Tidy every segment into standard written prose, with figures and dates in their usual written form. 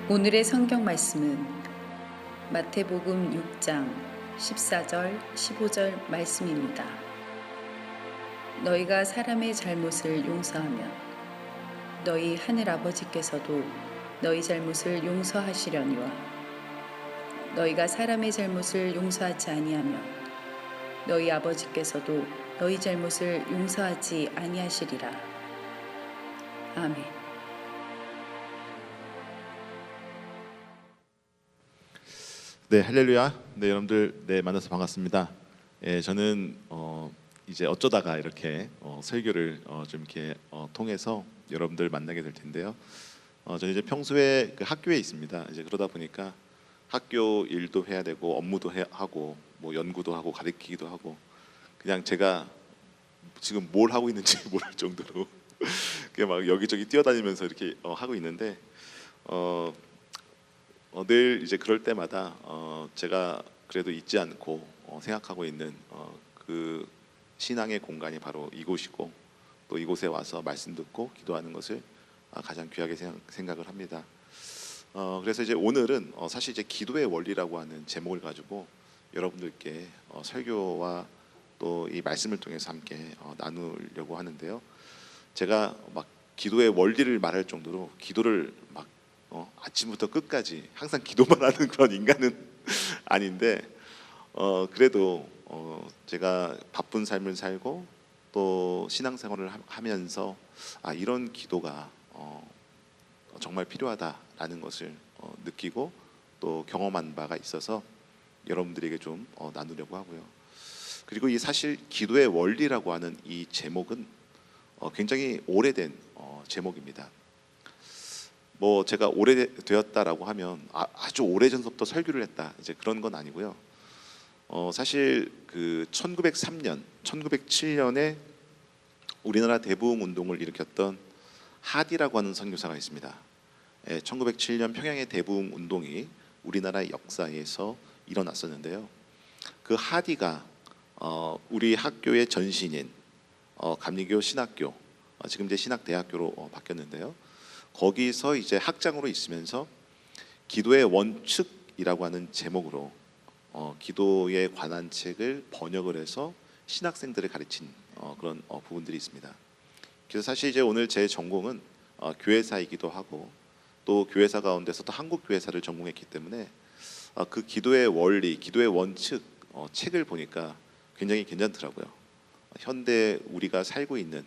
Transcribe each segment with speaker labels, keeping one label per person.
Speaker 1: 오늘의 성경 말씀은 마태복음 6장 14절, 15절 말씀입니다. 너희가 사람의 잘못을 용서하면 너희 하늘 아버지께서도 너희 잘못을 용서하시려니와 너희가 사람의 잘못을 용서하지 아니하면 너희 아버지께서도 너희 잘못을 용서하지 아니하시리라. 아멘.
Speaker 2: 네, 할렐루야. 네, 여러분들 만나서 반갑습니다. 저는 이제 어쩌다가 이렇게 설교를 좀 이렇게 통해서 여러분들 만나게 될 텐데요. 저는 이제 평소에 그 학교에 있습니다. 이제 그러다 보니까 학교 일도 해야 되고 업무도 하고 뭐 연구도 하고 가르치기도 하고 그냥 제가 지금 뭘 하고 있는지 모를 정도로 그냥 막 여기저기 뛰어다니면서 이렇게 하고 있는데 늘 이제 그럴 때마다 제가 그래도 잊지 않고 생각하고 있는 그 신앙의 공간이 바로 이곳이고 또 이곳에 와서 말씀 듣고 기도하는 것을 가장 귀하게 생각을 합니다. 그래서 이제 오늘은 사실 이제 기도의 원리라고 하는 제목을 가지고 여러분들께 설교와 또 이 말씀을 통해서 함께 나누려고 하는데요. 제가 막 기도의 원리를 말할 정도로 기도를 막 아침부터 끝까지 항상 기도만 하는 그런 인간은 아닌데 그래도 제가 바쁜 삶을 살고 또 신앙생활을 하면서 이런 기도가 정말 필요하다라는 것을 느끼고 또 경험한 바가 있어서 여러분들에게 좀 나누려고 하고요. 그리고 이 사실 기도의 원리라고 하는 이 제목은 굉장히 오래된 제목입니다. 뭐 제가 오래되었다라고 하면 아주 오래전부터 설교를 했다 이제 그런 건 아니고요. 사실 그 1903년, 1907년에 우리나라 대부흥 운동을 일으켰던 하디라고 하는 선교사가 있습니다. 1907년 평양의 대부흥 운동이 우리나라의 역사에서 일어났었는데요. 그 하디가 우리 학교의 전신인 감리교 신학교, 지금 이제 신학대학교로 바뀌었는데요. 거기서 이제 학장으로 있으면서 기도의 원칙이라고 하는 제목으로 기도에 관한 책을 번역을 해서 신학생들을 가르친 그런 부분들이 있습니다. 그래서 사실 이제 오늘 제 전공은 교회사이기도 하고 또 교회사 가운데서 또 한국 교회사를 전공했기 때문에 그 기도의 원리, 기도의 원칙 책을 보니까 굉장히 괜찮더라고요. 현대 우리가 살고 있는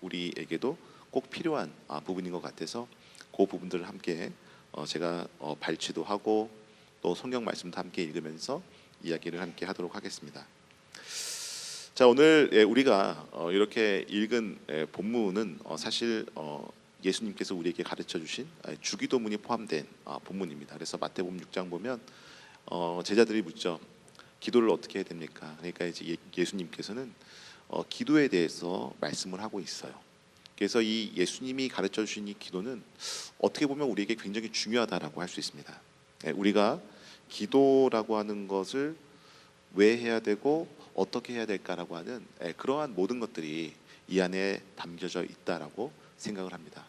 Speaker 2: 우리에게도 꼭 필요한 부분인 것 같아서 그 부분들을 함께 제가 발췌도 하고 또 성경 말씀도 함께 읽으면서 이야기를 함께 하도록 하겠습니다. 자, 오늘 우리가 이렇게 읽은 본문은 사실 예수님께서 우리에게 가르쳐 주신 주기도문이 포함된 본문입니다. 그래서 마태복음 6장 보면 제자들이 묻죠. 기도를 어떻게 해야 됩니까? 그러니까 이제 예수님께서는 기도에 대해서 말씀을 하고 있어요. 그래서 이 예수님이 가르쳐 주신 이 기도는 어떻게 보면 우리에게 굉장히 중요하다라고 할 수 있습니다. 우리가 기도라고 하는 것을 왜 해야 되고 어떻게 해야 될까라고 하는 그러한 모든 것들이 이 안에 담겨져 있다라고 생각을 합니다.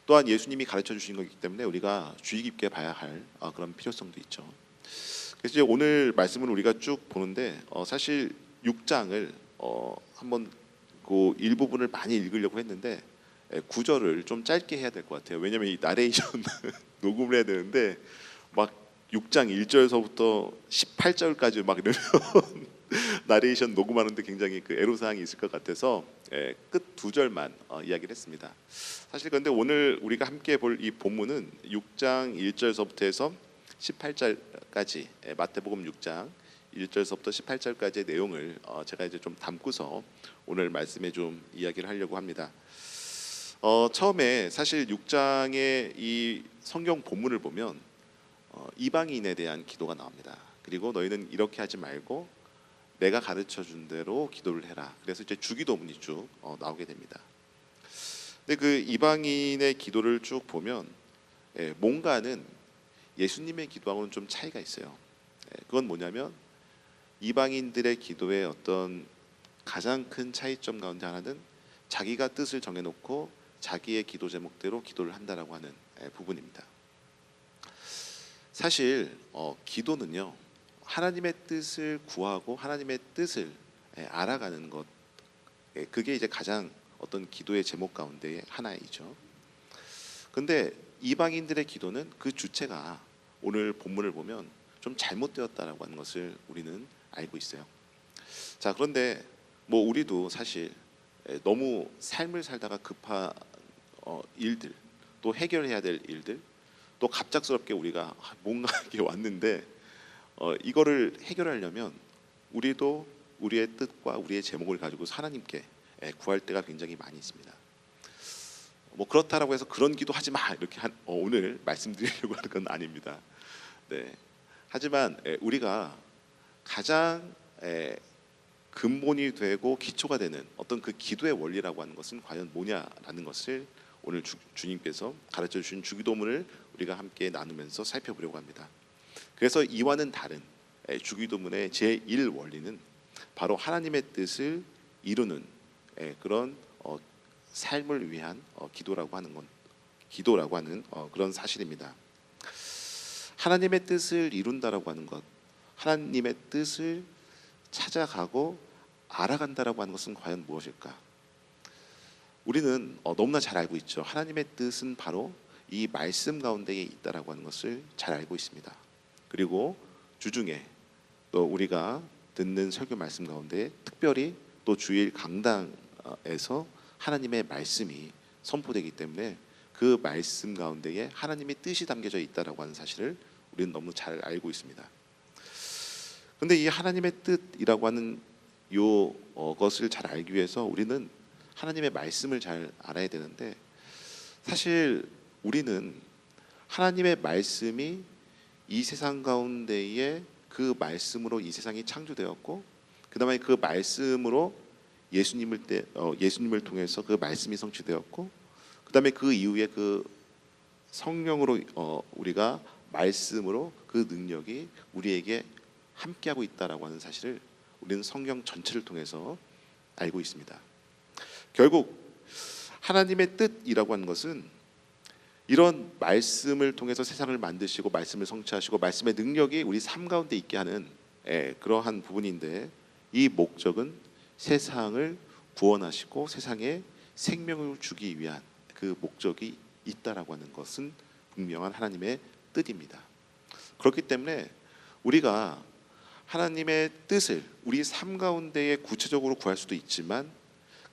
Speaker 2: 또한 예수님이 가르쳐 주신 거기 때문에 우리가 주의 깊게 봐야 할 그런 필요성도 있죠. 그래서 이제 오늘 말씀을 우리가 쭉 보는데 사실 6장을 한번 그 일부분을 많이 읽으려고 했는데 구절을 좀 짧게 해야 될 것 같아요. 왜냐하면 이 나레이션 녹음을 해야 되는데 막 6장 1절서부터 18절까지 막 이러면 나레이션 녹음하는데 굉장히 그 애로사항이 있을 것 같아서 끝 두 절만 이야기를 했습니다. 사실 그런데 오늘 우리가 함께 볼 이 본문은 6장 1절서부터 해서 18절까지 마태복음 6장 1절서부터 18절까지의 내용을 제가 이제 좀 담고서 오늘 말씀에 좀 이야기를 하려고 합니다. 처음에 사실 6장의 이 성경 본문을 보면 이방인에 대한 기도가 나옵니다. 그리고 너희는 이렇게 하지 말고 내가 가르쳐 준 대로 기도를 해라. 그래서 이제 주기도문이 쭉 나오게 됩니다. 근데 그 이방인의 기도를 쭉 보면 뭔가는 예수님의 기도하고는 좀 차이가 있어요. 그건 뭐냐면 이방인들의 기도의 어떤 가장 큰 차이점 가운데 하나는 자기가 뜻을 정해놓고 자기의 기도 제목대로 기도를 한다라고 하는 부분입니다. 사실 기도는요, 하나님의 뜻을 구하고 하나님의 뜻을 알아가는 것, 그게 이제 가장 어떤 기도의 제목 가운데 하나이죠. 근데 이방인들의 기도는 그 주체가 오늘 본문을 보면 좀 잘못되었다라고 하는 것을 우리는 알고 있어요. 자, 그런데 뭐 우리도 사실 너무 삶을 살다가 급한 일들, 또 해결해야 될 일들, 또 갑작스럽게 우리가 뭔가 이게 왔는데 이거를 해결하려면 우리도 우리의 뜻과 우리의 제목을 가지고 하나님께 구할 때가 굉장히 많이 있습니다. 뭐 그렇다라고 해서 그런 기도 하지 마 이렇게 오늘 말씀드리려고 하는 건 아닙니다. 네. 하지만 우리가 가장 근본이 되고 기초가 되는 어떤 그 기도의 원리라고 하는 것은 과연 뭐냐라는 것을 오늘 주님께서 가르쳐 주신 주기도문을 우리가 함께 나누면서 살펴보려고 합니다. 그래서 이와는 다른 주기도문의 제1 원리는 바로 하나님의 뜻을 이루는 그런 삶을 위한 기도라고 하는 그런 사실입니다. 하나님의 뜻을 이룬다라고 하는 것, 하나님의 뜻을 찾아가고 알아간다라고 하는 것은 과연 무엇일까? 우리는 너무나 잘 알고 있죠. 하나님의 뜻은 바로 이 말씀 가운데에 있다라고 하는 것을 잘 알고 있습니다. 그리고 주중에 또 우리가 듣는 설교 말씀 가운데 특별히 또 주일 강당에서 하나님의 말씀이 선포되기 때문에 그 말씀 가운데에 하나님의 뜻이 담겨져 있다라고 하는 사실을 우리는 너무 잘 알고 있습니다. 그런데 이 하나님의 뜻이라고 하는 것을 잘 알기 위해서 우리는 하나님의 말씀을 잘 알아야 되는데, 사실 우리는 하나님의 말씀이 이 세상 가운데에 그 말씀으로 이 세상이 창조되었고, 그 다음에 그 말씀으로 예수님을 통해서 그 말씀이 성취되었고, 그 다음에 그 이후에 그 성령으로 우리가 말씀으로 그 능력이 우리에게 함께하고 있다라고 하는 사실을 우리는 성경 전체를 통해서 알고 있습니다. 결국 하나님의 뜻이라고 하는 것은 이런 말씀을 통해서 세상을 만드시고 말씀을 성취하시고 말씀의 능력이 우리 삶 가운데 있게 하는 그러한 부분인데, 이 목적은 세상을 구원하시고 세상에 생명을 주기 위한 그 목적이 있다라고 하는 것은 분명한 하나님의 뜻입니다. 그렇기 때문에 우리가 하나님의 뜻을 우리 삶 가운데에 구체적으로 구할 수도 있지만,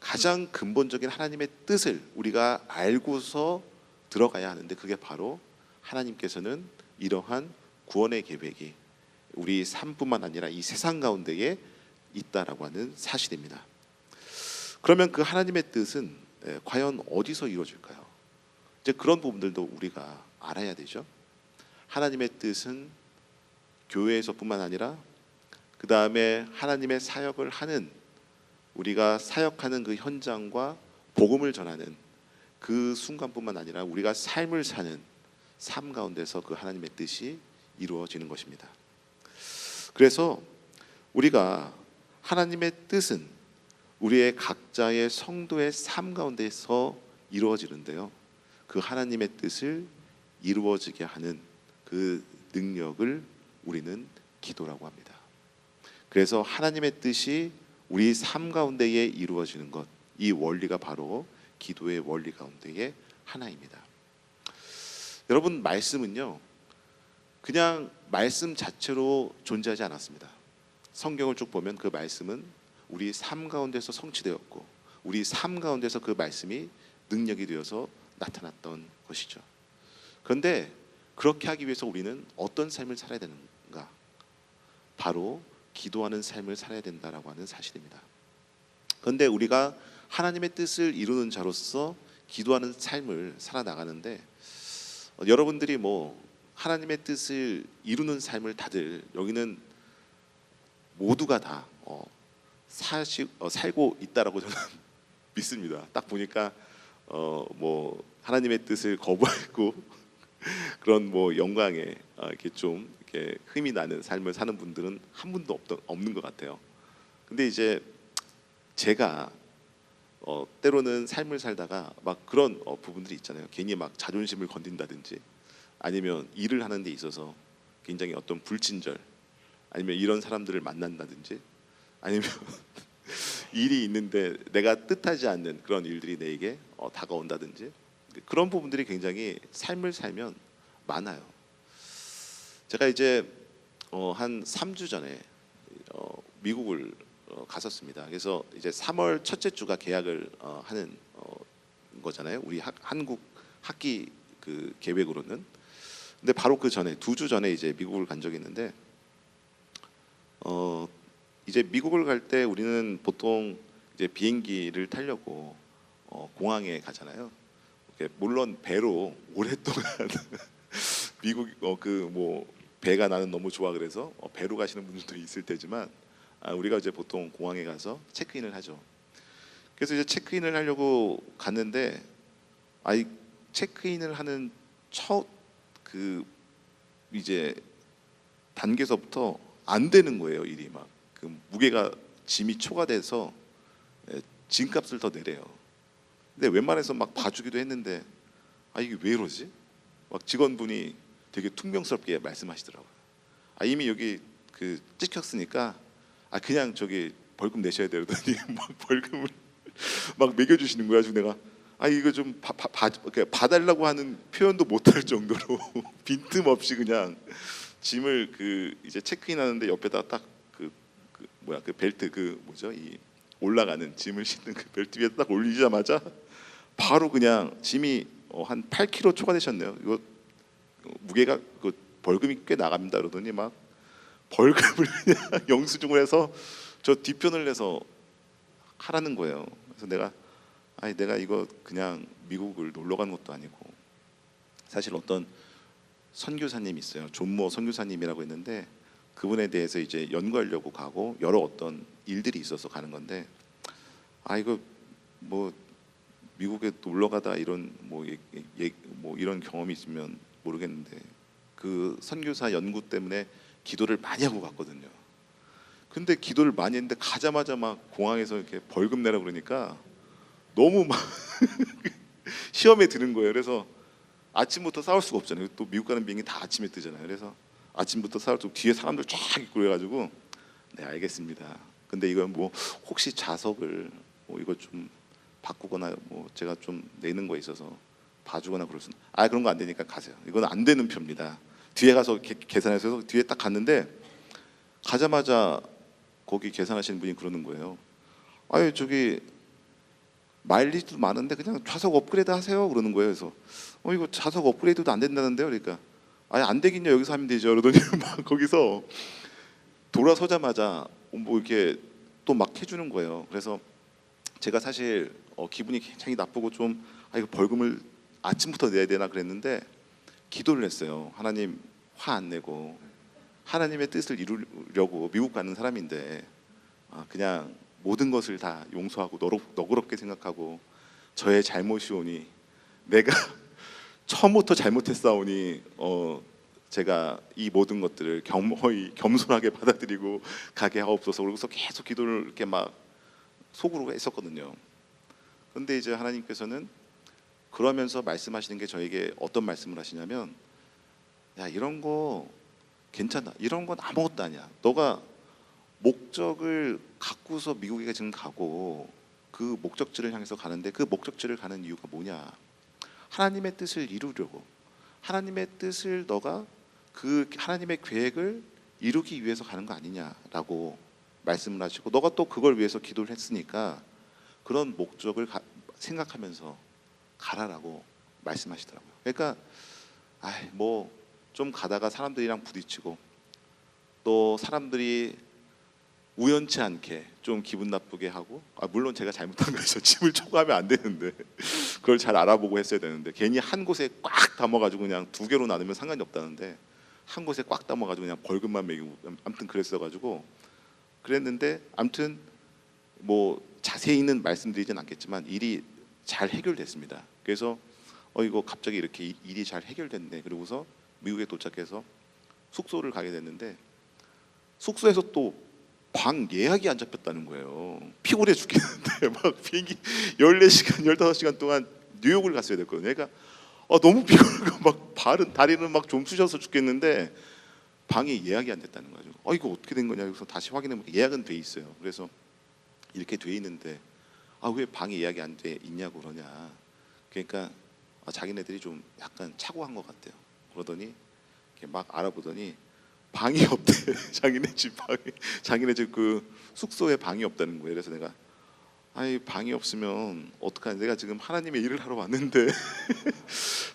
Speaker 2: 가장 근본적인 하나님의 뜻을 우리가 알고서 들어가야 하는데, 그게 바로 하나님께서는 이러한 구원의 계획이 우리 삶뿐만 아니라 이 세상 가운데에 있다라고 하는 사실입니다. 그러면 그 하나님의 뜻은 과연 어디서 이루어질까요? 이제 그런 부분들도 우리가 알아야 되죠. 하나님의 뜻은 교회에서뿐만 아니라 그 다음에 하나님의 사역을 하는, 우리가 사역하는 그 현장과 복음을 전하는 그 순간뿐만 아니라 우리가 삶을 사는 삶 가운데서 그 하나님의 뜻이 이루어지는 것입니다. 그래서 우리가 하나님의 뜻은 우리의 각자의 성도의 삶 가운데서 이루어지는데요, 그 하나님의 뜻을 이루어지게 하는 그 능력을 우리는 기도라고 합니다. 그래서 하나님의 뜻이 우리 삶 가운데에 이루어지는 것, 이 원리가 바로 기도의 원리 가운데의 하나입니다. 여러분, 말씀은요 그냥 말씀 자체로 존재하지 않았습니다. 성경을 쭉 보면 그 말씀은 우리 삶 가운데서 성취되었고, 우리 삶 가운데서 그 말씀이 능력이 되어서 나타났던 것이죠. 그런데 그렇게 하기 위해서 우리는 어떤 삶을 살아야 되는가? 바로 기도하는 삶을 살아야 된다라고 하는 사실입니다. 그런데 우리가 하나님의 뜻을 이루는 자로서 기도하는 삶을 살아나가는데, 여러분들이 뭐 하나님의 뜻을 이루는 삶을 다들 여기는 모두가 다 살고 있다라고 저는 믿습니다. 딱 보니까 뭐 하나님의 뜻을 거부하고 그런 뭐 영광에 이렇게 좀 이렇게 흠이 나는 삶을 사는 분들은 한 분도 없는 것 같아요. 근데 이제 제가 때로는 삶을 살다가 막 그런 부분들이 있잖아요. 괜히 막 자존심을 건든다든지, 아니면 일을 하는 데 있어서 굉장히 어떤 불친절 아니면 이런 사람들을 만난다든지 아니면 일이 있는데 내가 뜻하지 않는 그런 일들이 내게 다가온다든지 그런 부분들이 굉장히 삶을 살면 많아요. 제가 이제 한 3주 전에 미국을 갔었습니다. 그래서 이제 3월 첫째 주가 개학을 하는 거잖아요. 우리 한국 학기 그 계획으로는. 근데 바로 그 전에 2주 전에 이제 미국을 간 적이 있는데 이제 미국을 갈 때 우리는 보통 이제 비행기를 타려고 공항에 가잖아요. 물론 배로 오랫동안 미국 그 뭐 배가 나는 너무 좋아 그래서 배로 가시는 분들도 있을 테지만 우리가 이제 보통 공항에 가서 체크인을 하죠. 그래서 이제 체크인을 하려고 갔는데 체크인을 하는 첫 그 이제 단계서부터 안 되는 거예요. 일이 막 그 무게가 짐이 초과돼서 짐값을 더 내래요. 근데 웬만해서 막 봐주기도 했는데 이게 왜 이러지? 막 직원분이 되게 퉁명스럽게 말씀하시더라고요. 이미 여기 그 찍혔으니까 그냥 저기 벌금 내셔야 되더니 막 벌금을 막 매겨주시는 거야. 지금 내가 이거 좀 봐달라고 하는 표현도 못할 정도로 빈틈없이 그냥 짐을 그 이제 체크인하는데 옆에다 딱 그 벨트 그 뭐죠 이 올라가는 짐을 싣는 그 벨트 위에 딱 올리자마자 바로 그냥 짐이 한 8kg 초과되셨네요. 이거 무게가 그 벌금이 꽤 나갑니다. 그러더니 막 벌금을 그냥 영수증을 해서 저 뒤편을 내서 하라는 거예요. 그래서 내가 이거 그냥 미국을 놀러 간 것도 아니고 사실 어떤 선교사님이 있어요. 존모 선교사님이라고 있는데 그분에 대해서 이제 연구하려고 가고 여러 어떤 일들이 있어서 가는 건데 이거 뭐 미국에 놀러 가다 이런 뭐 이런 경험이 있으면 모르겠는데 그 선교사 연구 때문에 기도를 많이 하고 갔거든요. 근데 기도를 많이 했는데 가자마자 막 공항에서 이렇게 벌금 내라 그러니까 너무 막 시험에 드는 거예요. 그래서 아침부터 싸울 수가 없잖아요. 또 미국 가는 비행기 다 아침에 뜨잖아요. 그래서 아침부터 싸울 때 뒤에 사람들 쫙 있고 그래가지고 네 알겠습니다. 근데 이건 뭐 혹시 좌석을 이거 좀 바꾸거나 뭐 제가 좀 내는 거에 있어서 봐주거나 그럴 수는 그런 거 안 되니까 가세요. 이건 안 되는 표입니다. 뒤에 가서 계산해서 뒤에 딱 갔는데 가자마자 거기 계산하시는 분이 그러는 거예요. 저기 마일리지도 많은데 그냥 좌석 업그레이드 하세요 그러는 거예요. 그래서 이거 좌석 업그레이드도 안 된다는데요. 그러니까 안 되긴요. 여기서 하면 되죠. 그러더니 막 거기서 돌아서자마자 뭐 이렇게 또 막 해주는 거예요. 그래서 제가 사실 기분이 굉장히 나쁘고 좀 이거 벌금을 아침부터 내야 되나 그랬는데 기도를 했어요. 하나님 화 안 내고 하나님의 뜻을 이루려고 미국 가는 사람인데 그냥 모든 것을 다 용서하고 너그럽게 생각하고 저의 잘못이오니 내가 처음부터 잘못했사오니 제가 이 모든 것들을 겸손하게 받아들이고 가게 하옵소서. 그러고서 계속 기도를 이렇게 막 속으로 했었거든요. 그런데 이제 하나님께서는 그러면서 말씀하시는 게 저에게 어떤 말씀을 하시냐면 야 이런 거 괜찮아. 이런 건 아무것도 아니야. 너가 목적을 갖고서 미국에 지금 가고 그 목적지를 향해서 가는데 그 목적지를 가는 이유가 뭐냐? 하나님의 뜻을 이루려고 하나님의 뜻을 너가 그 하나님의 계획을 이루기 위해서 가는 거 아니냐라고 말씀을 하시고 너가 또 그걸 위해서 기도를 했으니까 그런 목적을 생각하면서 가라라고 말씀하시더라고요. 그러니까 뭐 좀 가다가 사람들이랑 부딪히고 또 사람들이 우연치 않게 좀 기분 나쁘게 하고 물론 제가 잘못한 거죠. 짐을 초과하면 안 되는데 그걸 잘 알아보고 했어야 되는데 괜히 한 곳에 꽉 담아가지고 그냥 2개로 나누면 상관이 없다는데 한 곳에 꽉 담아가지고 그냥 벌금만 매기고 아무튼 그랬어가지고 그랬는데 아무튼 뭐 자세히는 말씀드리진 않겠지만 일이 잘 해결됐습니다. 그래서 이거 갑자기 이렇게 일이 잘 해결됐네. 그러고서 미국에 도착해서 숙소를 가게 됐는데 숙소에서 또 방 예약이 안 잡혔다는 거예요. 피곤해 죽겠는데 막 비행기 14시간 15시간 동안 뉴욕을 갔어야 됐거든요. 그러니까 너무 피곤하고 막 다리는 막 좀 쑤셔서 죽겠는데 방이 예약이 안 됐다는 거죠. 이거 어떻게 된 거냐. 그래서 다시 확인해 보니까 예약은 돼 있어요. 그래서 이렇게 돼 있는데 왜 방이 예약이 안 돼 있냐고 그러냐. 그러니까 자기네들이 좀 약간 착오한 것 같대요. 그러더니 이렇게 막 알아보더니 방이 없대. 자기네 집 방이, 자기네 집 그 숙소에 방이 없다는 거예요. 그래서 내가 방이 없으면 어떡하냐. 내가 지금 하나님의 일을 하러 왔는데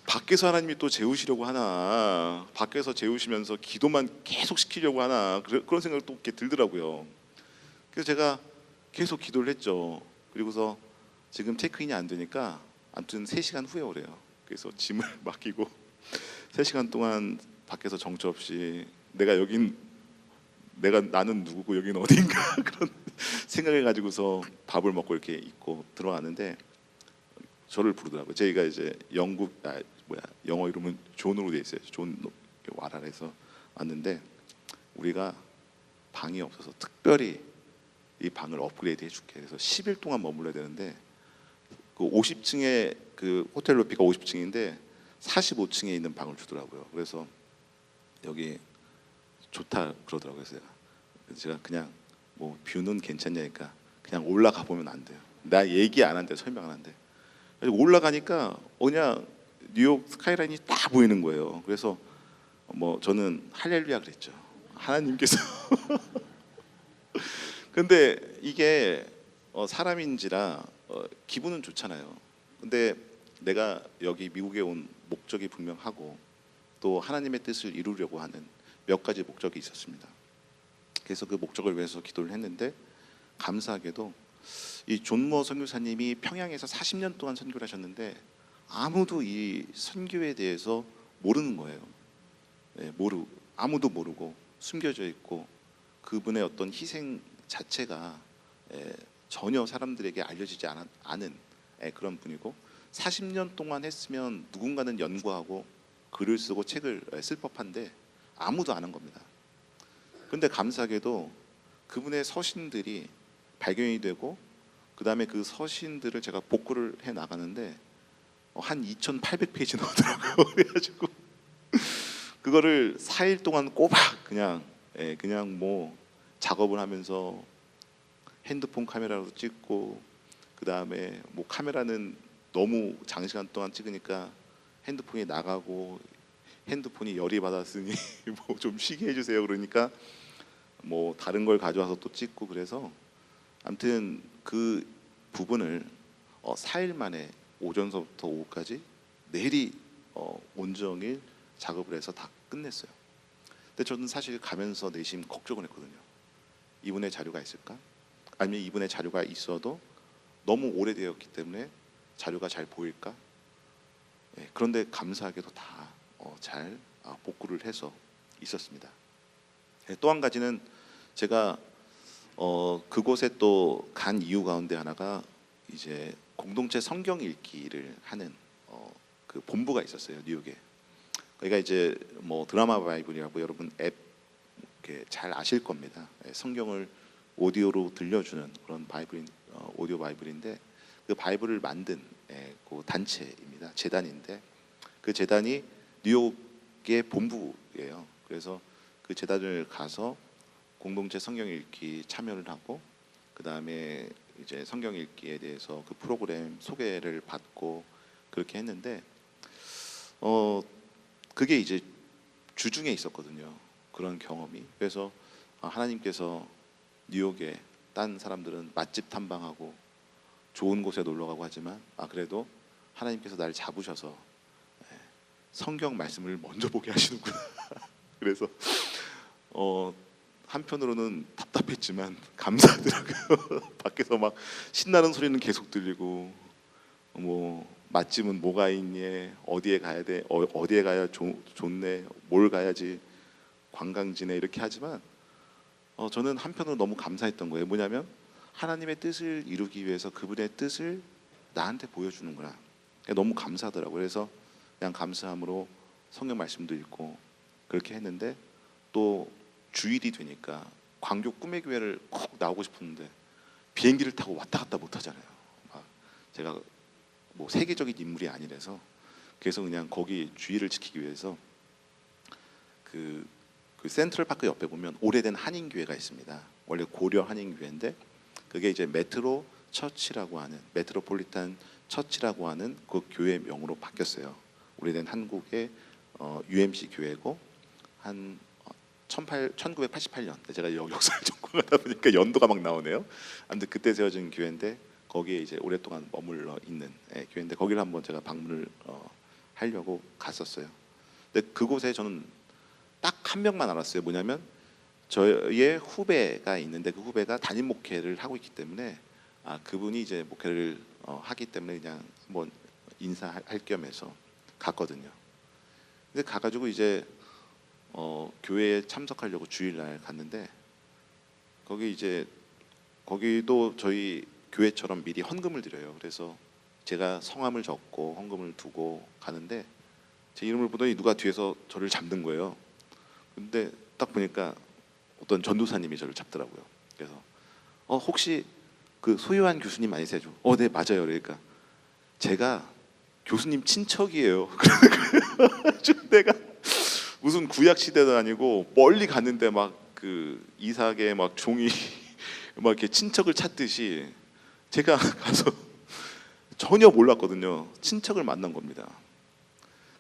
Speaker 2: 밖에서 하나님이 또 재우시려고 하나, 밖에서 재우시면서 기도만 계속 시키려고 하나, 그런 생각이 또 이렇게 들더라고요. 그래서 제가 계속 기도를 했죠. 그리고서 지금 체크인이 안 되니까 아무튼 3시간 후에 오래요. 그래서 짐을 맡기고 3시간 동안 밖에서 정처 없이 나는 누구고 여기는 어딘가 그런 생각을 가지고서 밥을 먹고 이렇게 있고 들어왔는데 저를 부르더라고요. 저희가 이제 영어 이름은 존으로 돼 있어요. 존 와라 해서 왔는데 우리가 방이 없어서 특별히 이 방을 업그레이드 해줄게. 그래서 10일 동안 머물러야 되는데 그 50층에 그 호텔 높이가 50층인데 45층에 있는 방을 주더라고요. 그래서 여기 좋다 그러더라고요. 그래서 제가 그냥 뭐 뷰는 괜찮냐니까 그냥 올라가 보면 안 돼요. 나 얘기 안 한대, 설명 안 한대. 그래서 올라가니까 그냥 뉴욕 스카이라인이 딱 보이는 거예요. 그래서 뭐 저는 할렐루야 그랬죠. 하나님께서 근데 이게 사람인지라 기분은 좋잖아요. 근데 내가 여기 미국에 온 목적이 분명하고 또 하나님의 뜻을 이루려고 하는 몇 가지 목적이 있었습니다. 그래서 그 목적을 위해서 기도를 했는데 감사하게도 이 존모 선교사님이 평양에서 40년 동안 선교를 하셨는데 아무도 이 선교에 대해서 모르는 거예요. 아무도 모르고 숨겨져 있고 그분의 어떤 희생 자체가 전혀 사람들에게 알려지지 않은 그런 분이고 40년 동안 했으면 누군가는 연구하고 글을 쓰고 책을 쓸 법한데 아무도 안 한 겁니다. 그런데 감사하게도 그분의 서신들이 발견이 되고 그 다음에 그 서신들을 제가 복구를 해 나가는데 한 2,800페이지 나오더라고요. 그래가지고 그거를 4일 동안 꼬박 그냥 뭐 작업을 하면서 핸드폰 카메라로 찍고 그 다음에 뭐 카메라는 너무 장시간 동안 찍으니까 핸드폰이 나가고 핸드폰이 열이 받았으니 뭐 좀 쉬게 해주세요. 그러니까 뭐 다른 걸 가져와서 또 찍고 그래서 아무튼 그 부분을 4일 만에 오전서부터 오후까지 내리 온종일 작업을 해서 다 끝냈어요. 근데 저는 사실 가면서 내심 걱정을 했거든요. 이분의 자료가 있을까? 아니면 이분의 자료가 있어도 너무 오래되었기 때문에 자료가 잘 보일까? 그런데 감사하게도 다 잘 복구를 해서 있었습니다. 또 한 가지는 제가 그곳에 또 간 이유 가운데 하나가 이제 공동체 성경 읽기를 하는 그 본부가 있었어요, 뉴욕에. 그러니까 이제 뭐 드라마 바이블이라고 여러분 앱 이렇게 잘 아실 겁니다. 성경을 오디오로 들려주는 그런 오디오 바이블인데 그 바이블을 만든 그 단체입니다. 재단인데 그 재단이 뉴욕의 본부예요. 그래서 그 재단을 가서 공동체 성경 읽기 참여를 하고 그 다음에 이제 성경 읽기에 대해서 그 프로그램 소개를 받고 그렇게 했는데 그게 이제 주중에 있었거든요. 그런 경험이. 그래서 하나님께서 뉴욕에 딴 사람들은 맛집 탐방하고 좋은 곳에 놀러 가고 하지만 그래도 하나님께서 나를 잡으셔서 성경 말씀을 먼저 보게 하시는구나. 그래서 한편으로는 답답했지만 감사하더라고요. 밖에서 막 신나는 소리는 계속 들리고 뭐 맛집은 뭐가 있니? 어디에 가야 돼? 어디에 가야 좋네? 뭘 가야지? 관광지네? 이렇게 하지만 저는 한편으로 너무 감사했던 거예요. 뭐냐면 하나님의 뜻을 이루기 위해서 그분의 뜻을 나한테 보여주는구나. 너무 감사하더라고요. 그래서 그냥 감사함으로 성경 말씀도 읽고 그렇게 했는데 또 주일이 되니까 광교 꿈의 교회를 꼭 나오고 싶었는데 비행기를 타고 왔다 갔다 못 하잖아요. 제가 뭐 세계적인 인물이 아니라서 그래서 그냥 거기 주의를 지키기 위해서 그 그 센트럴파크 옆에 보면 오래된 한인교회가 있습니다. 원래 고려 한인교회인데 그게 이제 메트로 처치라고 하는 메트로폴리탄 처치라고 하는 그 교회 명으로 바뀌었어요. 오래된 한국의 UMC 교회고 한 1988년 제가 역사를 전공하다 보니까 연도가 막 나오네요. 아무튼 그때 세워진 교회인데 거기에 이제 오랫동안 머물러 있는 교회인데 거기를 한번 제가 방문을 하려고 갔었어요. 근데 그곳에 저는 딱 한 명만 알았어요. 뭐냐면 저의 후배가 있는데 그 후배가 담임 목회를 하고 있기 때문에 그분이 이제 목회를 하기 때문에 그냥 한번 인사할 겸해서 갔거든요. 근데 가가지고 이제 교회에 참석하려고 주일날 갔는데 거기 이제 거기도 저희 교회처럼 미리 헌금을 드려요. 그래서 제가 성함을 적고 헌금을 두고 가는데 제 이름을 보더니 누가 뒤에서 저를 잡는 거예요. 근데 딱 보니까 어떤 전도사님이 저를 잡더라고요. 그래서 혹시 그 소유한 교수님 아니세요? 네 맞아요. 그러니까 제가 교수님 친척이에요. 그래서 내가 무슨 구약 시대도 아니고 멀리 갔는데 막 그 이삭의 막 종이 막 이렇게 친척을 찾듯이 제가 가서 전혀 몰랐거든요. 친척을 만난 겁니다.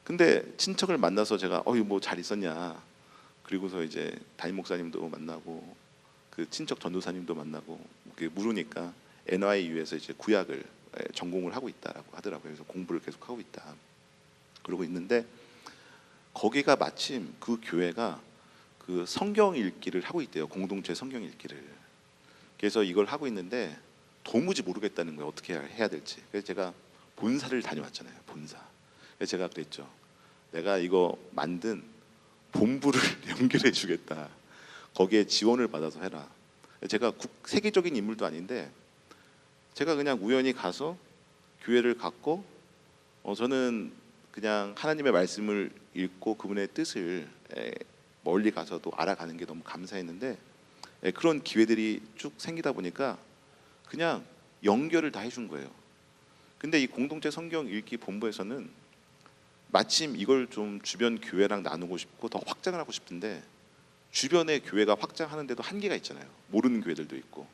Speaker 2: 근데 친척을 만나서 제가 뭐 잘 있었냐. 그리고서 이제 담임 목사님도 만나고 그 친척 전도사님도 만나고 물으니까 NYU에서 이제 구약을 전공을 하고 있다라고 하더라고요. 그래서 공부를 계속 하고 있다. 그러고 있는데 거기가 마침 그 교회가 그 성경 읽기를 하고 있대요. 공동체 성경 읽기를. 그래서 이걸 하고 있는데 도무지 모르겠다는 거예요. 어떻게 해야 될지. 그래서 제가 본사를 다녀왔잖아요. 본사. 그래서 제가 그랬죠. 내가 이거 만든 본부를 연결해 주겠다. 거기에 지원을 받아서 해라. 제가 세계적인 인물도 아닌데 제가 그냥 우연히 가서 교회를 갔고 저는 그냥 하나님의 말씀을 읽고 그분의 뜻을 멀리 가서도 알아가는 게 너무 감사했는데 그런 기회들이 쭉 생기다 보니까 그냥 연결을 다 해준 거예요. 근데 이 공동체 성경 읽기 본부에서는 마침 이걸 좀 주변 교회랑 나누고 싶고 더 확장을 하고 싶은데 주변의 교회가 확장하는데도 한계가 있잖아요. 모르는 교회들도 있고.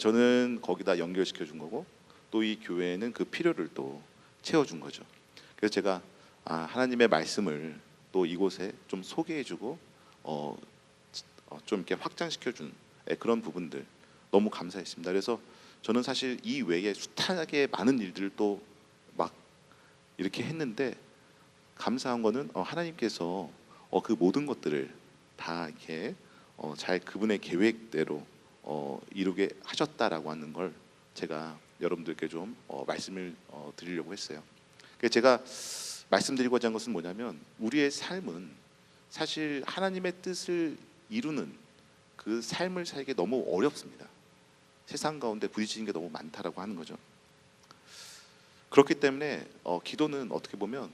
Speaker 2: 저는 거기다 연결시켜 준 거고 또 이 교회는 그 필요를 또 채워준 거죠. 그래서 제가 하나님의 말씀을 또 이곳에 좀 소개해주고 좀 이렇게 확장시켜준 그런 부분들 너무 감사했습니다. 그래서 저는 사실 이 외에 숱하게 많은 일들을 또 막 이렇게 했는데 감사한 거는 하나님께서 그 모든 것들을 다 이렇게 잘 그분의 계획대로 이루게 하셨다라고 하는 걸 제가 여러분들께 좀 말씀을 드리려고 했어요. 그래서 제가 말씀드리고자 한 것은 뭐냐면 우리의 삶은 사실 하나님의 뜻을 이루는 그 삶을 살기 너무 어렵습니다. 세상 가운데 부딪히는 게 너무 많다라고 하는 거죠. 그렇기 때문에 기도는 어떻게 보면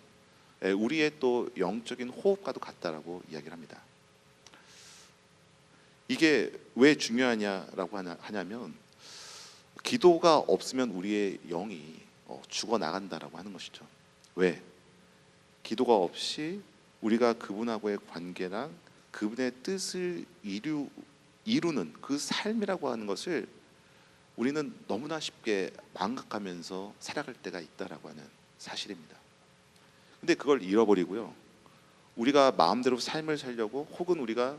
Speaker 2: 우리의 또 영적인 호흡과도 같다라고 이야기를 합니다. 이게 왜 중요하냐라고 하냐면 기도가 없으면 우리의 영이 죽어 나간다라고 하는 것이죠. 왜? 기도가 없이 우리가 그분하고의 관계랑 그분의 뜻을 이루는 그 삶이라고 하는 것을 우리는 너무나 쉽게 망각하면서 살아갈 때가 있다라고 하는 사실입니다. 근데 그걸 잃어버리고요. 우리가 마음대로 삶을 살려고 혹은 우리가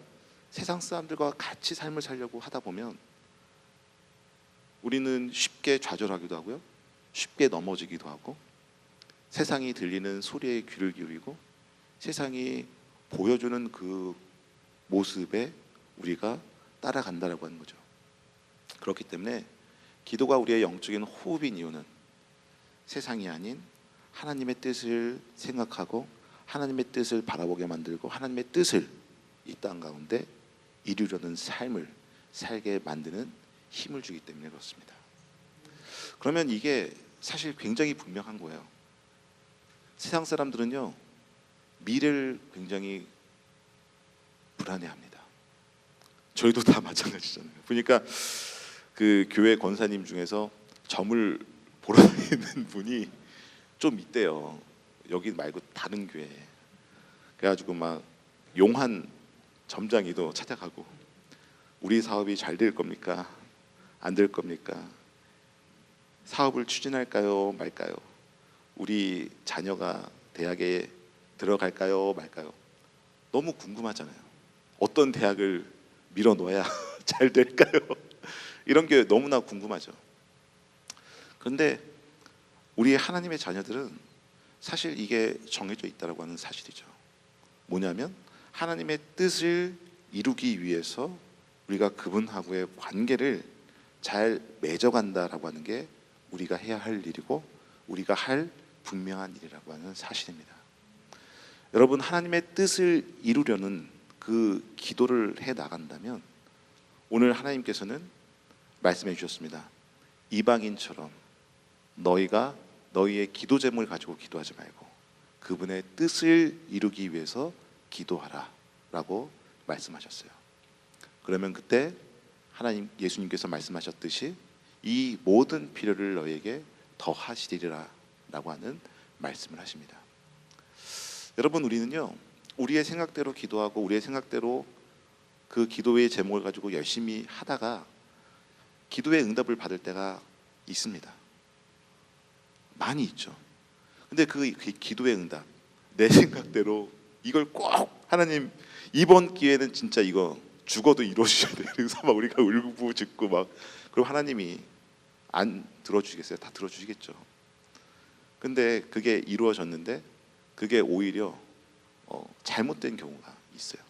Speaker 2: 세상 사람들과 같이 삶을 살려고 하다 보면 우리는 쉽게 좌절하기도 하고요. 쉽게 넘어지기도 하고 세상이 들리는 소리에 귀를 기울이고 세상이 보여주는 그 모습에 우리가 따라간다라고 하는 거죠. 그렇기 때문에 기도가 우리의 영적인 호흡인 이유는 세상이 아닌 하나님의 뜻을 생각하고 하나님의 뜻을 바라보게 만들고 하나님의 뜻을 이 땅 가운데 이루려는 삶을 살게 만드는 힘을 주기 때문에 그렇습니다. 그러면 이게 사실 굉장히 분명한 거예요. 세상 사람들은요 미래를 굉장히 불안해합니다. 저희도 다 마찬가지잖아요. 보니까 그 교회 권사님 중에서 점을 보러 다니는 분이 좀 있대요. 여기 말고 다른 교회. 그래가지고 막 용한 점장이도 찾아가고 우리 사업이 잘 될 겁니까? 안 될 겁니까? 사업을 추진할까요? 말까요? 우리 자녀가 대학에 들어갈까요? 말까요? 너무 궁금하잖아요. 어떤 대학을 밀어넣어야 잘 될까요? 이런 게 너무나 궁금하죠. 그런데 우리 하나님의 자녀들은 사실 이게 정해져 있다고 하는 사실이죠. 뭐냐면 하나님의 뜻을 이루기 위해서 우리가 그분하고의 관계를 잘 맺어간다라고 하는 게 우리가 해야 할 일이고 우리가 할 분명한 일이라고 하는 사실입니다. 여러분, 하나님의 뜻을 이루려는 그 기도를 해 나간다면 오늘 하나님께서는 말씀해 주셨습니다. 이방인처럼 너희가 너희의 기도 제목을 가지고 기도하지 말고 그분의 뜻을 이루기 위해서 기도하라 라고 말씀하셨어요. 그러면 그때 하나님 예수님께서 말씀하셨듯이 이 모든 필요를 너희에게 더하시리라 라고 하는 말씀을 하십니다. 여러분, 우리는요 우리의 생각대로 기도하고 우리의 생각대로 그 기도의 제목을 가지고 열심히 하다가 기도의 응답을 받을 때가 있습니다. 많이 있죠. 근데 그 기도의 응답, 내 생각대로 이걸 꼭 하나님 이번 기회는 진짜 이거 죽어도 이루어주셔야 돼요. 그래서 막 우리가 울부짖고 막 그럼 하나님이 안 들어주시겠어요? 다 들어주시겠죠. 근데 그게 이루어졌는데 그게 오히려 잘못된 경우가 있어요.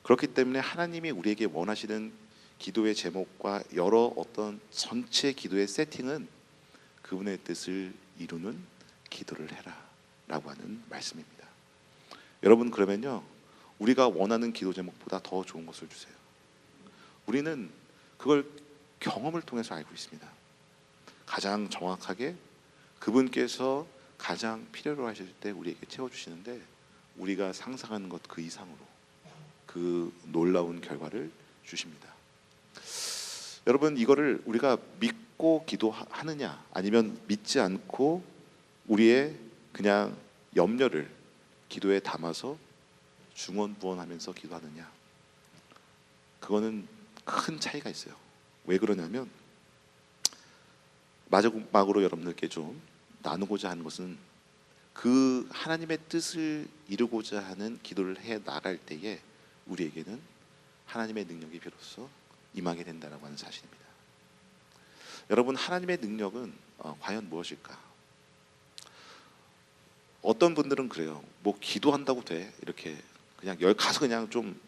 Speaker 2: 그렇기 때문에 하나님이 우리에게 원하시는 기도의 제목과 여러 어떤 전체 기도의 세팅은 그분의 뜻을 이루는 기도를 해라 라고 하는 말씀입니다. 여러분, 그러면요 우리가 원하는 기도 제목보다 더 좋은 것을 주세요. 우리는 그걸 경험을 통해서 알고 있습니다. 가장 정확하게 그분께서 가장 필요로 하실 때 우리에게 채워주시는데 우리가 상상하는 것 그 이상으로 그 놀라운 결과를 주십니다. 여러분, 이거를 우리가 믿고 기도하느냐 아니면 믿지 않고 우리의 그냥 염려를 기도에 담아서 중언부언하면서 기도하느냐, 그거는 큰 차이가 있어요. 왜 그러냐면 마지막으로 여러분들께 좀 나누고자 하는 것은 그 하나님의 뜻을 이루고자 하는 기도를 해 나갈 때에 우리에게는 하나님의 능력이 비로소 임하게 된다라고 하는 사실입니다. 여러분, 하나님의 능력은 과연 무엇일까? 어떤 분들은 그래요. 뭐 기도한다고 돼 이렇게 그냥 열 가서 그냥 좀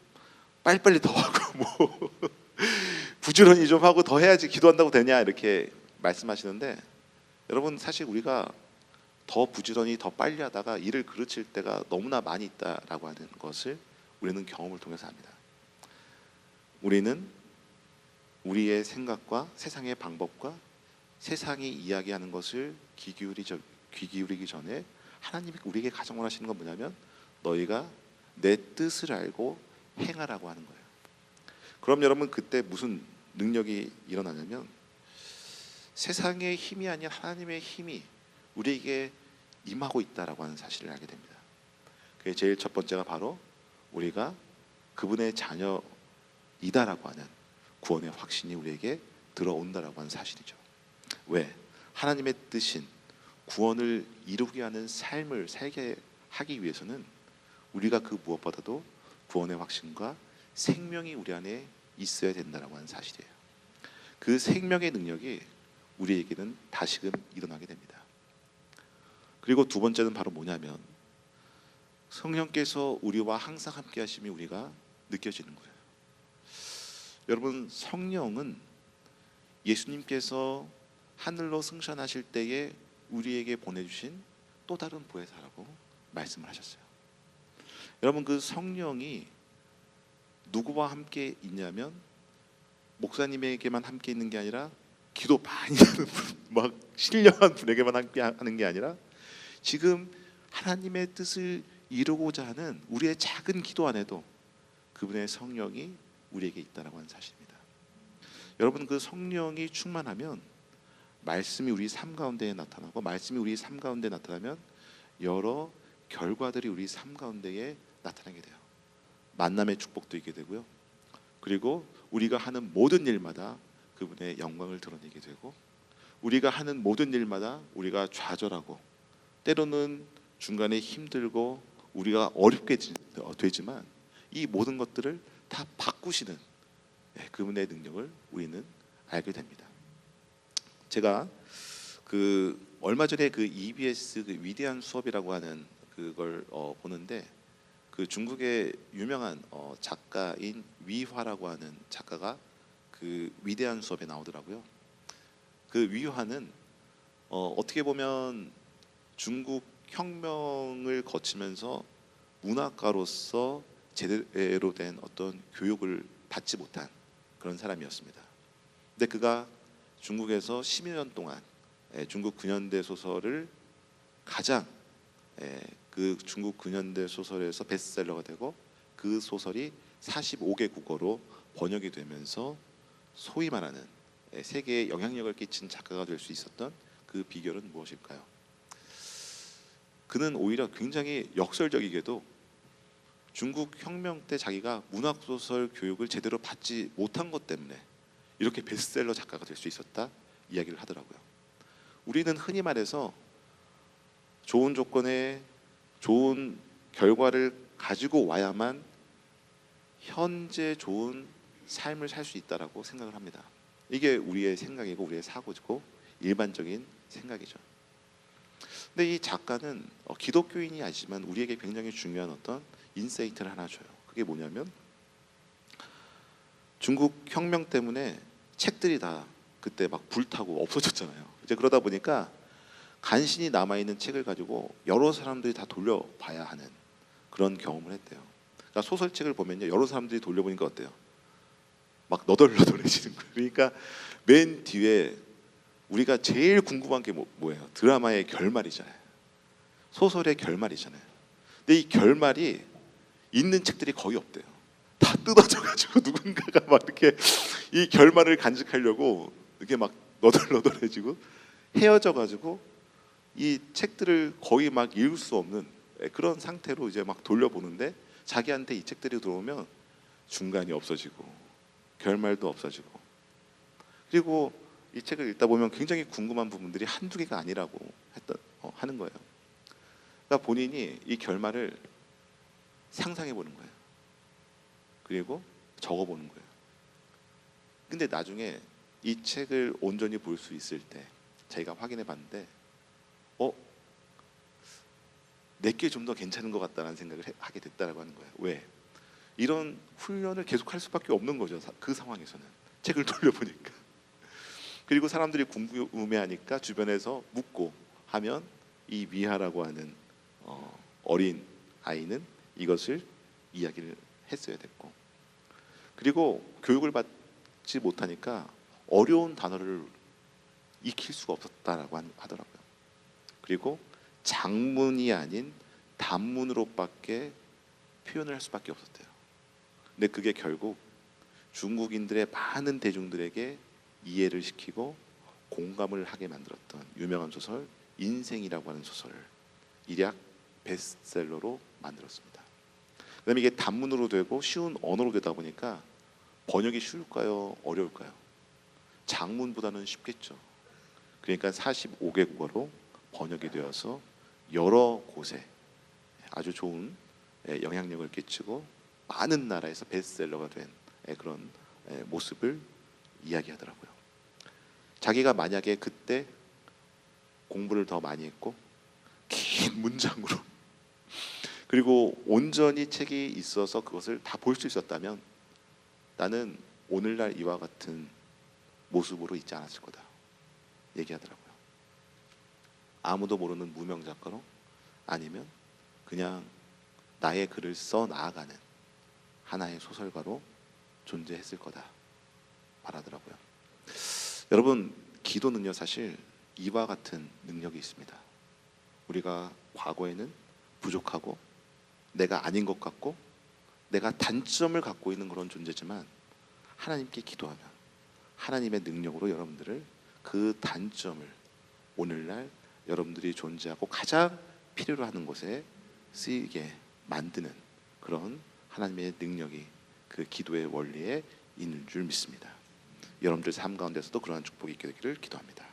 Speaker 2: 빨리빨리 더 하고 뭐 부지런히 좀 하고 더 해야지 기도한다고 되냐 이렇게 말씀하시는데 여러분, 사실 우리가 더 부지런히 더 빨리 하다가 일을 그르칠 때가 너무나 많이 있다라고 하는 것을 우리는 경험을 통해서 압니다. 우리는 우리의 생각과 세상의 방법과 세상이 이야기하는 것을 귀 기울이기 전에 하나님이 우리에게 가장 원하시는 건 뭐냐면 너희가 내 뜻을 알고 행하라고 하는 거예요. 그럼 여러분, 그때 무슨 능력이 일어나냐면 세상의 힘이 아닌 하나님의 힘이 우리에게 임하고 있다라고 하는 사실을 알게 됩니다. 그게 제일 첫 번째가 바로 우리가 그분의 자녀이다라고 하는 구원의 확신이 우리에게 들어온다라고 하는 사실이죠. 왜? 하나님의 뜻인 구원을 이루게 하는 삶을 살게 하기 위해서는 우리가 그 무엇보다도 구원의 확신과 생명이 우리 안에 있어야 된다라고 하는 사실이에요. 그 생명의 능력이 우리에게는 다시금 일어나게 됩니다. 그리고 두 번째는 바로 뭐냐면 성령께서 우리와 항상 함께 하심이 우리가 느껴지는 거예요. 여러분, 성령은 예수님께서 하늘로 승천하실 때에 우리에게 보내주신 또 다른 보혜사라고 말씀을 하셨어요. 여러분, 그 성령이 누구와 함께 있냐면 목사님에게만 함께 있는 게 아니라 기도 많이 하는 분, 막 신령한 분에게만 함께 하는 게 아니라 지금 하나님의 뜻을 이루고자 하는 우리의 작은 기도 안에도 그분의 성령이 우리에게 있다라고 하는 사실입니다. 여러분, 그 성령이 충만하면 말씀이 우리 삶 가운데에 나타나고 말씀이 우리 삶 가운데 나타나면 여러 결과들이 우리 삶 가운데에 나타나게 돼요. 만남의 축복도 있게 되고요. 그리고 우리가 하는 모든 일마다 그분의 영광을 드러내게 되고, 우리가 하는 모든 일마다 우리가 좌절하고 때로는 중간에 힘들고 우리가 어렵게 되지만 이 모든 것들을 다 바꾸시는 그분의 능력을 우리는 알게 됩니다. 제가 그 얼마 전에 그 EBS 그 위대한 수업이라고 하는 그걸 보는데, 그 중국의 유명한 작가인 위화라고 하는 작가가 그 위대한 수업에 나오더라고요. 그 위화는 어떻게 보면 중국 혁명을 거치면서 문학가로서 제대로 된 어떤 교육을 받지 못한 그런 사람이었습니다. 근데 그가 중국에서 10여 년 동안 중국 근현대 소설을 가장 그 중국 근현대 소설에서 베스트셀러가 되고, 그 소설이 45개 국어로 번역이 되면서 소위 말하는 세계에 영향력을 끼친 작가가 될 수 있었던 그 비결은 무엇일까요? 그는 오히려 굉장히 역설적이게도 중국 혁명 때 자기가 문학소설 교육을 제대로 받지 못한 것 때문에 이렇게 베스트셀러 작가가 될 수 있었다 이야기를 하더라고요. 우리는 흔히 말해서 좋은 조건에 좋은 결과를 가지고 와야만 현재 좋은 삶을 살 수 있다라고 생각을 합니다. 이게 우리의 생각이고 우리의 사고고 일반적인 생각이죠. 근데 이 작가는 기독교인이 아니지만 우리에게 굉장히 중요한 어떤 인사이트를 하나 줘요. 그게 뭐냐면, 중국 혁명 때문에 책들이 다 그때 막 불타고 없어졌잖아요. 이제 그러다 보니까 간신히 남아있는 책을 가지고 여러 사람들이 다 돌려봐야 하는 그런 경험을 했대요. 그러니까 소설책을 보면요, 여러 사람들이 돌려보니까 어때요? 막 너덜너덜해지는 거예요. 그러니까 맨 뒤에 우리가 제일 궁금한 게 뭐예요? 드라마의 결말이잖아요. 소설의 결말이잖아요. 근데 이 결말이 있는 책들이 거의 없대요. 다 뜯어져가지고 누군가가 막 이렇게 이 결말을 간직하려고 이게 막 너덜너덜해지고 헤어져가지고 이 책들을 거의 막 읽을 수 없는 그런 상태로 이제 막 돌려보는데, 자기한테 이 책들이 들어오면 중간이 없어지고 결말도 없어지고, 그리고 이 책을 읽다 보면 굉장히 궁금한 부분들이 한두 개가 아니라고 하는 거예요. 그러니까 본인이 이 결말을 상상해 보는 거예요. 그리고 적어 보는 거예요. 근데 나중에 이 책을 온전히 볼 수 있을 때 자기가 확인해 봤는데, 내게 좀 더 괜찮은 것 같다는 생각을 하게 됐다라고 하는 거예요. 왜? 이런 훈련을 계속할 수밖에 없는 거죠. 그 상황에서는 책을 돌려보니까. 그리고 사람들이 궁금해하니까 주변에서 묻고 하면 이 미하라고 하는 어린 아이는 이것을 이야기를 했어야 됐고, 그리고 교육을 받지 못하니까 어려운 단어를 익힐 수가 없었다라고 하더라고요. 그리고 장문이 아닌 단문으로밖에 표현을 할 수밖에 없었대요. 근데 그게 결국 중국인들의 많은 대중들에게 이해를 시키고 공감을 하게 만들었던 유명한 소설 인생이라고 하는 소설을 일약 베스트셀러로 만들었습니다. 그다음에 이게 단문으로 되고 쉬운 언어로 되다 보니까 번역이 쉬울까요? 어려울까요? 장문보다는 쉽겠죠. 그러니까 45개 국어로 번역이 되어서 여러 곳에 아주 좋은 영향력을 끼치고 많은 나라에서 베스트셀러가 된 그런 모습을 이야기하더라고요. 자기가 만약에 그때 공부를 더 많이 했고 긴 문장으로 그리고 온전히 책이 있어서 그것을 다 볼 수 있었다면 나는 오늘날 이와 같은 모습으로 있지 않았을 거다 얘기하더라고요. 아무도 모르는 무명 작가로, 아니면 그냥 나의 글을 써 나아가는 하나의 소설가로 존재했을 거다 말하더라고요. 여러분, 기도는요 사실 이와 같은 능력이 있습니다. 우리가 과거에는 부족하고 내가 아닌 것 같고 내가 단점을 갖고 있는 그런 존재지만, 하나님께 기도하면 하나님의 능력으로 여러분들을 그 단점을 오늘날 여러분들이 존재하고 가장 필요로 하는 곳에 쓰이게 만드는 그런 하나님의 능력이 그 기도의 원리에 있는 줄 믿습니다. 여러분들 삶 가운데서도 그러한 축복이 있게 되기를 기도합니다.